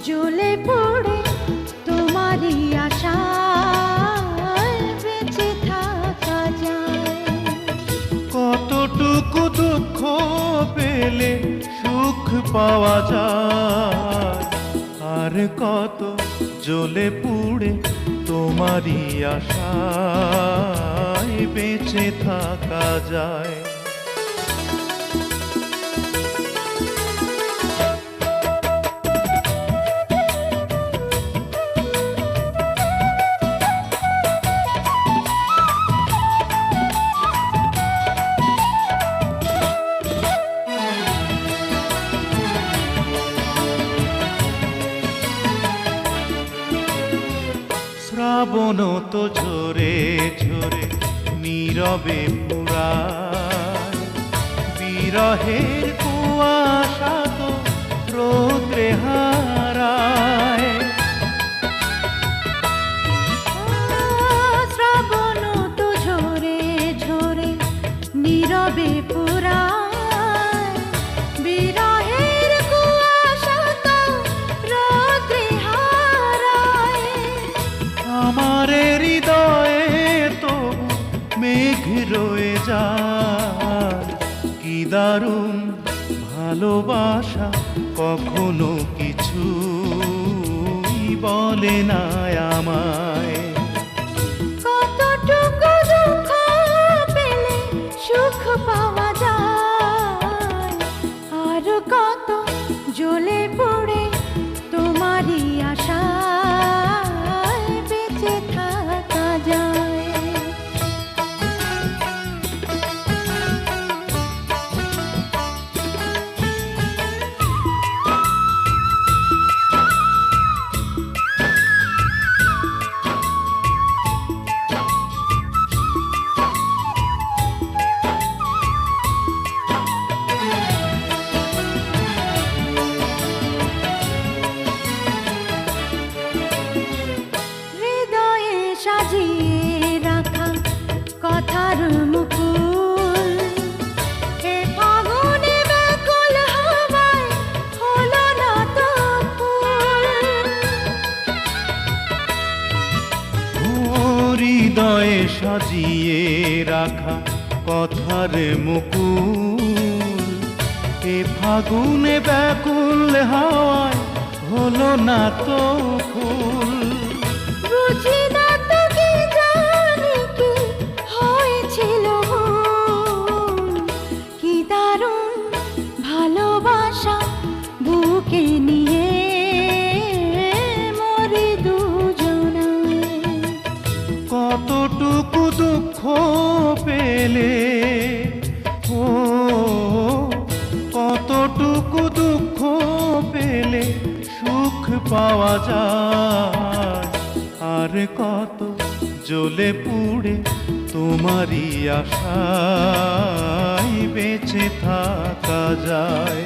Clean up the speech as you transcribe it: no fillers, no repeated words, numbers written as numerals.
জ্বলে পড়ে তোমারই আশায় বেঁচে থাকা যায়। কতটুকু দুঃখ পেলে সুখ পাওয়া যায়, আর কত জ্বলে পুড়ে তোমারই আশায় বেঁচে থাকা যায়। শ্রাবণ তো ঝরে ঝরে নীরবে পুরায়, বিরহের কুয়াশা তো রৌদ্রে হারায়। শ্রাবণ তো ঝরে ঝরে নীরবে পুরায়, বিরহের কুয়াশা তো রৌদ্রে হারায়। আমার হৃদয়ে তো মেঘ রয়ে যায়, কি দারুণ ভালোবাসা কখনো কিছু বলে না আমায়। কতটুকু দুঃখ পেলে সুখ পাওয়া যায়, আর কত জ্বলে পড়ে তোমারই আশায় বেঁচে থাকা যায়। সাজিয়ে রাখা কথার মুকুল, এ ফাগুনে ব্যাকুল হাওয়ায় হলো না তো ফুল। হৃদয়ে সাজিয়ে রাখা কথার মুকুল, এ ফাগুনে ব্যাকুল হাওয়ায় হলো না তো ফুল। বুঝি না তো কি জানি কি হয়েছিল মন, কি দারুণ ভালোবাসা বুকে নিয়ে মরে দুজনায়। কতটুকু দুঃখ পেলে, ও কতটুকু দুঃখ পেলে সুখ পাওয়া যায়, আর কত জ্বলে পুড়ে তোমারই আশায় বেঁচে থাকা যায়।